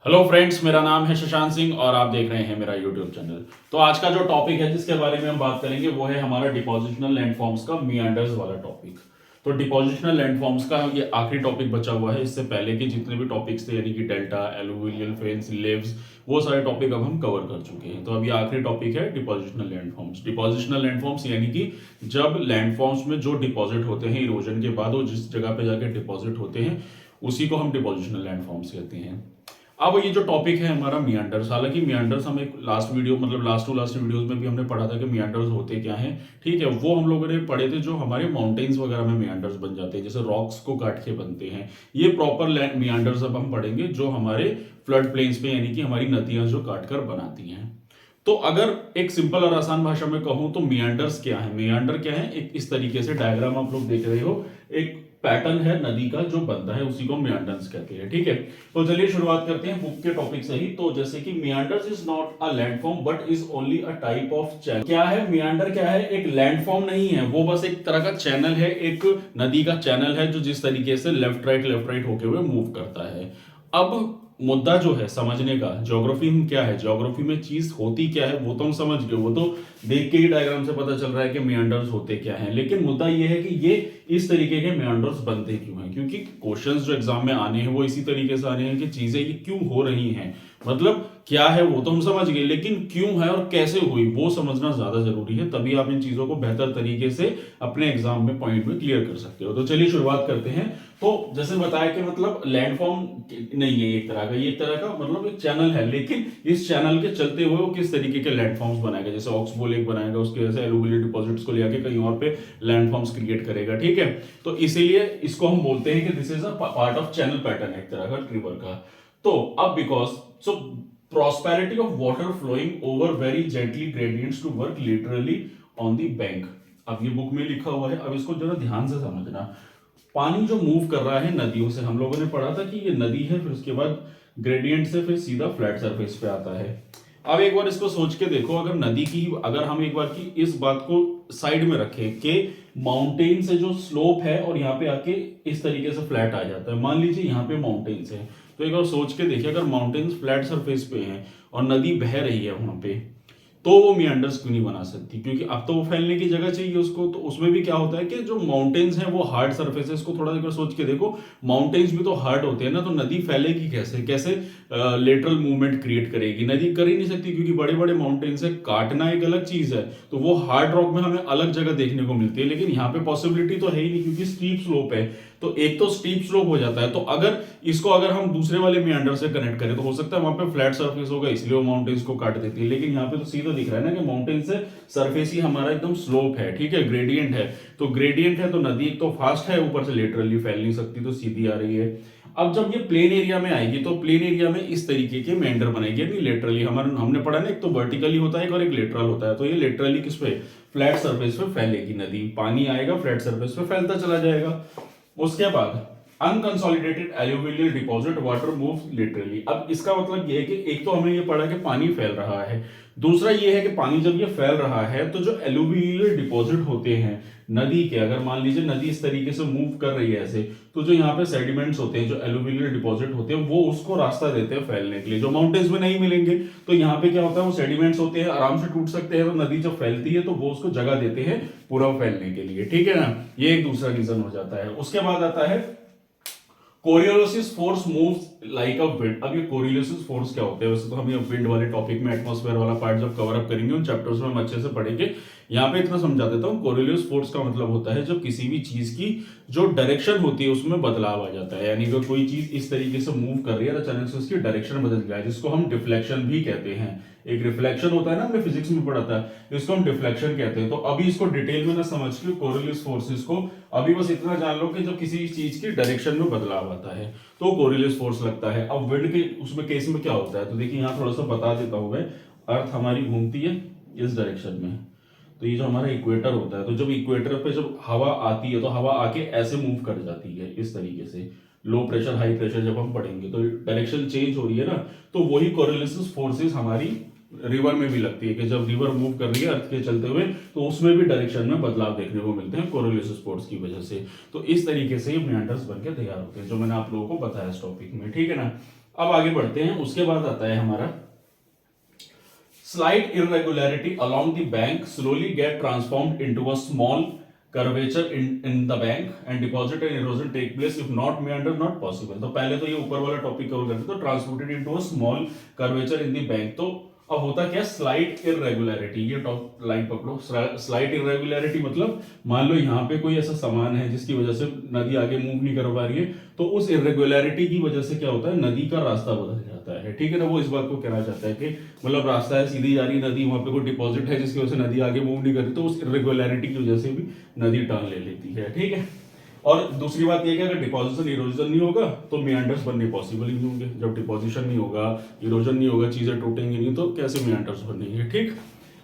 Hello friends, मेरा नाम है शशांक सिंह और आप देख रहे हैं मेरा यूट्यूब चैनल। तो आज का जो टॉपिक है जिसके बारे में हम बात करेंगे वो है हमारा डिपोजिशनल लैंडफॉर्म्स का मियांडर्स वाला टॉपिक। तो डिपोजिशनल लैंडफॉर्म्स का ये आखिरी टॉपिक बचा हुआ है। इससे पहले के जितने भी टॉपिक्स थे यानी कि डेल्टा, एलुवियल फेन्स, लिव्स, वो सारे टॉपिक अब हम कवर कर चुके हैं। तो अभी आखिरी टॉपिक है डिपोजिशनल लैंडफॉर्म्स। डिपोजिशनल लैंडफॉर्म्स यानी कि जब लैंडफॉर्म्स में जो डिपॉजिट होते हैं इरोजन के बाद, वो जिस जगह पे जाके डिपॉजिट होते हैं उसी को हम डिपोजिशनल लैंडफॉर्म्स कहते हैं। अब ये जो टॉपिक है हमारा मियांडर्स, हालांकि मियांडर्स हम एक लास्ट वीडियो मतलब लास्ट टू लास्ट वीडियोस में भी हमने पढ़ा था कि मियांडर्स होते क्या हैं। ठीक है, वो हम लोगों ने पढ़े थे जो हमारे माउंटेन्स वगैरह में मियांडर्स बन जाते हैं, जैसे रॉक्स को काट के बनते हैं। ये प्रॉपर लैंड मियांडर्स अब हम पढ़ेंगे जो हमारे फ्लड प्लेन्स पे यानी कि हमारी नदियां जो काट कर बनाती हैं। तो अगर एक सिंपल और आसान भाषा में कहूं तो मियांडर्स क्या है, मियांडर क्या है, एक इस तरीके से डायग्राम आप लोग देख रहे हो, एक पैटर्न है नदी का जो बनता है उसी को मियांडर्स कहते हैं। ठीक है, तो चलिए शुरुआत करते हैं बुक के टॉपिक से ही। तो जैसे कि मियांडर्स is not a landform but is only a type of channel. क्या है मियांडर, क्या है, एक लैंडफॉर्म नहीं है, वो बस एक तरह का चैनल है, एक नदी का चैनल है जो जिस तरीके से लेफ्ट राइट होके हुए मूव करता है। अब मुद्दा जो है समझने का, ज्योग्राफी में क्या है, ज्योग्राफी में चीज होती क्या है वो तो हम समझ गए, वो तो देख के ही डायग्राम से पता चल रहा है कि मियांडर्स होते क्या हैं। लेकिन मुद्दा ये है कि ये इस तरीके के मियांडर्स बनते क्यों हैं, क्योंकि क्वेश्चंस जो एग्जाम में आने हैं वो इसी तरीके से आने हैं कि चीजें ये क्यों हो रही हैं। मतलब क्या है वो तो हम समझ गए, लेकिन क्यों है और कैसे हुई वो समझना ज्यादा जरूरी है, तभी आप इन चीजों को बेहतर तरीके से अपने एग्जाम में पॉइंट में क्लियर कर सकते हो। तो चलिए शुरुआत करते हैं। तो जैसे बताया कि मतलब लैंडफॉर्म नहीं है एक तरह का, ये एक तरह का मतलब एक चैनल है, लेकिन इस चैनल के चलते हुए वो किस तरीके के लैंडफॉर्म्स बनाएगा, जैसे ऑक्सबो लेक बनाएगा उसके जैसे एलुवियल डिपॉजिट्स को लेकर कहीं और पे लैंडफॉर्म्स क्रिएट करेगा। ठीक है, तो इसीलिए इसको हम बोलते हैं कि this is a part of channel pattern, एक तरह का रिवर का। तो अब because so prosperity of water flowing over very gently gradients to work literally on the bank। अब ये बुक में लिखा हुआ है, अब इसको जरा ध्यान से समझना। पानी जो मूव कर रहा है नदियों से, हम लोगों ने पढ़ा था कि ये नदी है, फिर उसके बाद ग्रेडियंट से फिर सीधा फ्लैट सरफेस पे आता है। अब एक बार इसको सोच के देखो, अगर नदी की, अगर हम एक बार की इस बात को साइड में रखें कि माउंटेन से जो स्लोप है और यहाँ पे आके इस तरीके से फ्लैट आ जाता है, मान लीजिए यहाँ पे माउंटेन्स है, तो एक बार सोच के देखिए अगर माउंटेन्स फ्लैट सरफेस पे हैं और नदी बह रही है वहां पे, तो वो मियांडर्स क्यों नहीं बना सकती, क्योंकि अब तो वो फैलने की जगह चाहिए उसको। तो उसमें भी क्या होता है कि जो माउंटेन्स हैं वो हार्ड सरफेसेस को थोड़ा देर सोच के देखो, माउंटेन्स भी तो हार्ड होते हैं ना, तो नदी फैलेगी कैसे, कैसे लेटरल मूवमेंट क्रिएट करेगी, नदी कर ही नहीं सकती, क्योंकि बड़े बड़े माउंटेन्स है, काटना एक अलग चीज है, तो वो हार्ड रॉक में हमें अलग जगह देखने को मिलती है, लेकिन यहाँ पे पॉसिबिलिटी तो है ही नहीं क्योंकि स्टीप स्लोप है। तो एक तो स्टीप स्लोप हो जाता है, तो अगर इसको अगर हम दूसरे वाले मियांडर से कनेक्ट करें तो हो सकता है वहां पे फ्लैट सरफेस होगा, इसलिए वो माउंटेन्स को काट देती है, लेकिन यहाँ पे तो सीधा दिख रहा है ना कि माउंटेन से सरफेस ही हमारा एकदम स्लोप है। ठीक है, ग्रेडियंट है, तो ग्रेडियंट है तो नदी एक तो फास्ट है, ऊपर से लेटरली फैल नहीं सकती तो सीधी आ रही है। अब जब ये प्लेन एरिया में आएगी तो प्लेन एरिया में इस तरीके के मेंडर बनेगी, यानी लेटरली, हमारे हमने पढ़ा ना एक तो वर्टिकली होता है और एक लेटरल होता है, तो ये लेटरली किस पे, फ्लैट सरफेस पे फैलेगी नदी, पानी आएगा फ्लैट सरफेस पे फैलता चला जाएगा। उसके बाद unconsolidated alluvial deposit water moves laterally. अब इसका मतलब ये है कि एक तो हमने ये पढ़ा कि पानी फैल रहा है, दूसरा ये है कि पानी जब ये फैल रहा है तो जो एल्यूवियल डिपॉजिट होते हैं नदी के, अगर मान लीजिए नदी इस तरीके से मूव कर रही है ऐसे, तो जो यहाँ पे सेडिमेंट्स होते हैं, जो एल्यूवियल डिपॉजिट होते हैं, वो उसको रास्ता देते हैं फैलने के लिए, जो माउंटेन्स में नहीं मिलेंगे। तो यहाँ पे क्या होता है, वो सेडिमेंट्स होते हैं, आराम से टूट सकते हैं, तो नदी जब फैलती है तो वो उसको जगह देते हैं पूरा फैलने के लिए। ठीक है ना, ये एक दूसरा रीजन हो जाता है। उसके बाद आता है कोरियोलिसिस force moves like a wind. अब ये कोरियोलिसिस फोर्स क्या होते हैं, वैसे तो हम ये विंड वाले टॉपिक में एटमॉस्फेयर वाला पार्ट जब कवर अप करेंगे उन चैप्टर्स में हम अच्छे से पढ़ेंगे, यहाँ पे इतना समझा देता हूँ। कोरियोलिस फोर्स का मतलब होता है जब किसी भी चीज की जो डायरेक्शन होती है उसमें बदलाव आ जाता है, यानी कि कोई चीज इस तरीके से मूव कर रही है तो अचानक से उसकी डायरेक्शन बदल गया है, जिसको हम डिफ्लेक्शन भी कहते हैं। एक रिफ्लेक्शन होता है ना, हमने फिजिक्स में पढ़ा था, इसको हम डिफ्लेक्शन कहते हैं। तो अभी इसको डिटेल में ना समझ के कोरियोलिस फोर्सेस को अभी बस इतना जान लो कि जब किसी चीज की डायरेक्शन में बदलाव आता है तो कोरियोलिस फोर्स लगता है। अब विंड के उसमें केस में क्या होता है, तो देखिए यहाँ थोड़ा सा बता देता हूं मैं। अर्थ हमारी घूमती है इस डायरेक्शन में, तो ये जो हमारा इक्वेटर होता है, तो जब इक्वेटर पे जब हवा आती है तो हवा आके ऐसे मूव कर जाती है इस तरीके से, लो प्रेशर हाई प्रेशर जब हम पढ़ेंगे तो डायरेक्शन चेंज हो रही है ना, तो वही कोरियोलिस फोर्सेस हमारी रिवर में भी लगती है कि जब रिवर मूव कर रही है अर्थ के चलते हुए तो उसमें भी डायरेक्शन में बदलाव देखने को मिलते हैं कोरियोलिस फोर्स की वजह से। तो इस तरीके से ये मेंडर्स बनकर तैयार होते हैं जो मैंने आप लोगों को बताया इस टॉपिक में। ठीक है ना, अब आगे बढ़ते हैं, उसके बाद आता है हमारा slight irregularity along the bank slowly get transformed into a small curvature in the bank and deposit and erosion take place if not meander not possible। तो पहले तो ये ऊपर वाला टॉपिक कवर करते तो transported into a small curvature in the bank. तो अब होता क्या, स्लाइट इरेगुलरिटी, ये टॉप लाइन पकड़ो। स्लाइट इरेगुलरिटी मतलब मान लो यहाँ पे कोई ऐसा सामान है जिसकी वजह से नदी आगे मूव नहीं कर पा रही है, तो उस इरेगुलरिटी की वजह से क्या होता है, नदी का रास्ता बदल जाता है, ठीक है ना। वो इस बात को कहना चाहता है कि मतलब रास्ता है सीधी जा रही नदी, वहां पे कोई डिपॉजिट है जिसकी वजह से नदी आगे मूव नहीं कर रही, तो उस इरेगुलरिटी की वजह से भी नदी टर्न ले लेती है, ठीक है। और दूसरी बात यह कि अगर डिपोजिशन इरोजन नहीं होगा तो मियांडर्स बनने पॉसिबल ही नहीं होंगे। जब डिपोजिशन नहीं होगा, इरोजन नहीं होगा, चीजें टूटेंगी नहीं, तो कैसे मियांडर्स बनेंगे, ठीक।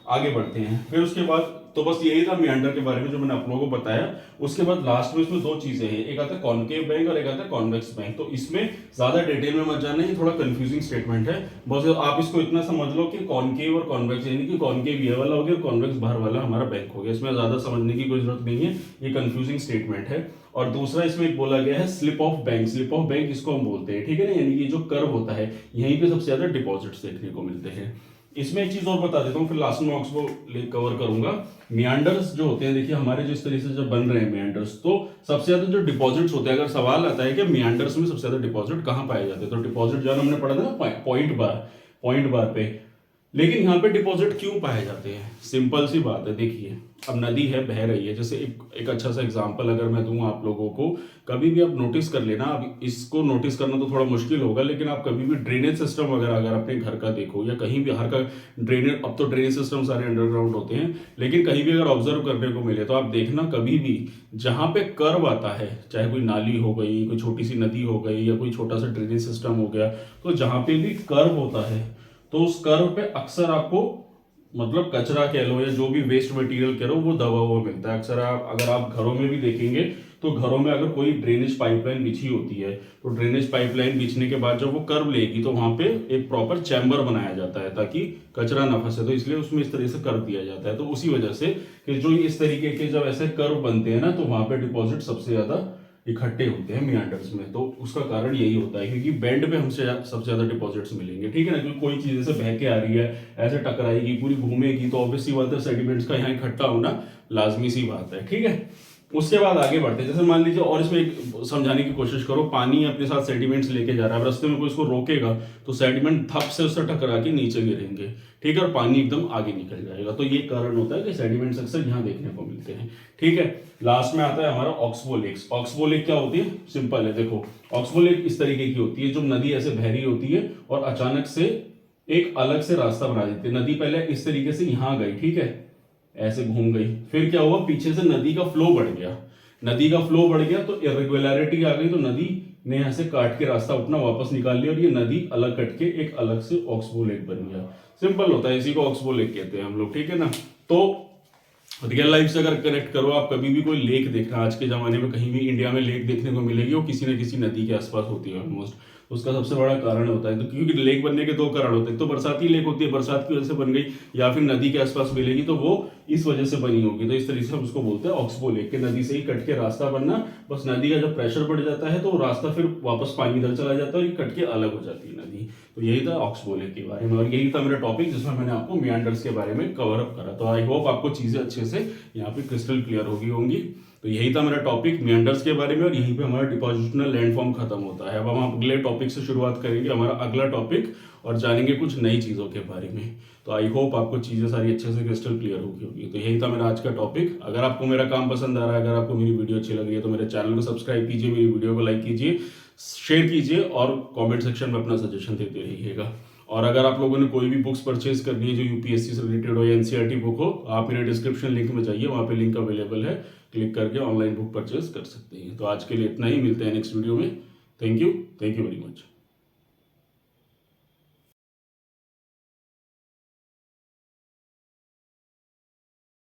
आगे बढ़ते हैं, फिर उसके बाद तो बस यही था मियांडर के बारे में जो मैंने आप लोगों को बताया। उसके बाद लास्ट में इसमें दो चीजें हैं, एक आता है कॉनकेव बैंक और एक आता है कॉन्वेक्स बैंक। तो इसमें ज्यादा डिटेल में मत जाना, ये थोड़ा कंफ्यूजिंग स्टेटमेंट है। बस आप इसको इतना समझ लो कि कॉनकेव और कॉन्वेक्स, यानी कि कॉनकेव ये वाला हो गया, कॉन्वेक्स बाहर वाला हमारा बैंक हो गया। इसमें ज्यादा समझने की कोई जरूरत नहीं है, ये कंफ्यूजिंग स्टेटमेंट है। और दूसरा इसमें एक बोला गया है slip of bank. Slip of bank इसको हम बोलते हैं, ठीक है ना, यानी कि जो कर्व होता है यहीं पे सबसे ज्यादा डिपॉजिट्स देखने को मिलते हैं। इसमें एक चीज और बता देता हूँ, फिर लास्ट में ऑक्स को कवर करूंगा। मियांडर्स जो होते हैं, देखिए हमारे जो इस तरीके से जब बन रहे हैं मियांडर्स, तो सबसे ज्यादा जो डिपॉजिट्स होते हैं, अगर सवाल आता है कि मियांडर्स में सबसे ज्यादा डिपॉजिट कहाँ पाए जाते हैं, तो डिपॉजिट जो हमने पढ़ा था ना पॉइंट बार पे, लेकिन यहाँ पे डिपॉजिट क्यों पाए जाते हैं, सिंपल सी बात है। देखिए अब नदी है, बह रही है, जैसे एक अच्छा सा एग्जांपल अगर मैं दूं आप लोगों को, कभी भी आप नोटिस कर लेना। अब इसको नोटिस करना तो थोड़ा मुश्किल होगा, लेकिन आप कभी भी ड्रेनेज सिस्टम वगैरह अगर अपने घर का देखो या कहीं भी, हर का ड्रेनेज, अब तो ड्रेनेज सिस्टम सारे अंडरग्राउंड होते हैं, लेकिन कहीं भी अगर ऑब्जर्व करने को मिले तो आप देखना कभी भी जहां पे कर्व आता है, चाहे कोई नाली हो गई, कोई छोटी सी नदी हो गई या कोई छोटा सा ड्रेनेज सिस्टम हो गया, तो जहां पे भी कर्व होता है तो उस कर्व पे अक्सर आपको मतलब कचरा कह लो या जो भी वेस्ट मटेरियल कह लो वो दबा हुआ मिलता है। अक्सर अगर आप घरों में भी देखेंगे तो घरों में अगर कोई ड्रेनेज पाइपलाइन बिछी होती है तो ड्रेनेज पाइपलाइन बिछने के बाद जब वो कर्व लेगी तो वहां पे एक प्रॉपर चैम्बर बनाया जाता है ताकि कचरा ना फंसे, तो इसलिए उसमें इस तरह से कर्व दिया जाता है। तो उसी वजह से कि जो इस तरीके के जब ऐसे कर्व बनते हैं ना, तो वहां पे डिपॉजिट सबसे ज्यादा इकट्ठे होते हैं मियांडर्स में। तो उसका कारण यही होता है क्योंकि बेंड पे हमसे सबसे ज्यादा डिपॉजिट्स मिलेंगे, ठीक है ना। क्योंकि कोई चीज ऐसे बह के आ रही है, ऐसे टकराएगी, पूरी घूमेगी, तो ऑब्वियस सी बात है सेडिमेंट्स का यहाँ इकट्ठा होना लाजमी सी बात है, ठीक है। उसके बाद आगे बढ़ते हैं, जैसे मान लीजिए और इसमें एक समझाने की कोशिश करो, पानी अपने साथ सेडिमेंट्स लेके जा रहा है, रास्ते में कोई इसको रोकेगा तो सेडिमेंट थप से उससे टकरा के नीचे गिरेंगे, ठीक है, और पानी एकदम आगे निकल जाएगा। तो ये कारण होता है कि सेडिमेंट्स अक्सर यहाँ देखने को मिलते हैं, ठीक है। लास्ट में आता है हमारा ऑक्सबो लेक्स। ऑक्सबो लेक क्या होती है, सिंपल है, देखो ऑक्सबो लेक इस तरीके की होती है, जो नदी ऐसे बह रही होती है और अचानक से एक अलग से रास्ता बना देती है। नदी पहले इस तरीके से यहाँ गई, ठीक है, ऐसे घूम गई, फिर क्या हुआ, पीछे से नदी का फ्लो बढ़ गया, नदी का फ्लो बढ़ गया तो इरेगुलरिटी आ गई, तो नदी ने यहाँ से काट के रास्ता अपना वापस निकाल लिया और ये नदी अलग कट के एक अलग से ऑक्सबो लेक बन गया। सिंपल होता है, इसी को ऑक्सबो लेक कहते हैं हम लोग, ठीक है ना। तो रियल लाइफ से अगर कनेक्ट करो, आप कभी भी कोई लेक देखना, आज के जमाने में कहीं भी इंडिया में लेक देखने को मिलेगी वो किसी न किसी नदी के आसपास होती है ऑलमोस्ट। उसका सबसे बड़ा कारण होता है, तो क्योंकि लेक बनने के दो कारण होते हैं, तो बरसाती लेक होती है, बरसात की वजह से बन गई, या फिर नदी के आसपास मिलेगी तो वो इस वजह से बनी होगी। तो इस तरीके से हम उसको बोलते हैं ऑक्सबो लेक, के नदी से ही कट के रास्ता बनना। बस नदी का जब प्रेशर बढ़ जाता है तो रास्ता फिर वापस पानी इधर चला जाता है और ये कट के अलग हो जाती है नदी। तो यही था ऑक्सबो लेक के बारे में और यही था मेरा टॉपिक जिसमें मैंने आपको मियांडर्स के बारे में कवर अप करा। तो आई होप आपको चीजें अच्छे से यहाँ पे क्रिस्टल क्लियर होंगी। तो यही था मेरा टॉपिक मियांडर्स के बारे में और यहीं पे हमारा डिपोजिशनल लैंडफॉर्म खत्म होता है। अब हम अगले टॉपिक से शुरुआत करेंगे, हमारा अगला टॉपिक, और जानेंगे कुछ नई चीजों के बारे में। तो आई होप आपको चीजें सारी अच्छे से क्रिस्टल क्लियर होगी। तो यही था मेरा आज का टॉपिक। अगर आपको मेरा काम पसंद आ रहा है, अगर आपको मेरी वीडियो अच्छी लग रही है तो मेरे चैनल को सब्सक्राइब कीजिए, मेरी वीडियो को लाइक कीजिए, शेयर कीजिए और कमेंट सेक्शन में अपना सजेशन देते रहिएगा। और अगर आप लोगों ने कोई भी बुक्स परचेज करनी है जो यूपीएससी से रिलेटेड हो या एनसीईआरटी बुक हो, आप मेरे डिस्क्रिप्शन लिंक में जाइए, वहाँ पे लिंक अवेलेबल है, क्लिक करके ऑनलाइन बुक परचेज कर सकते हैं। तो आज के लिए इतना ही, मिलते हैं नेक्स्ट वीडियो में। Thank you very much.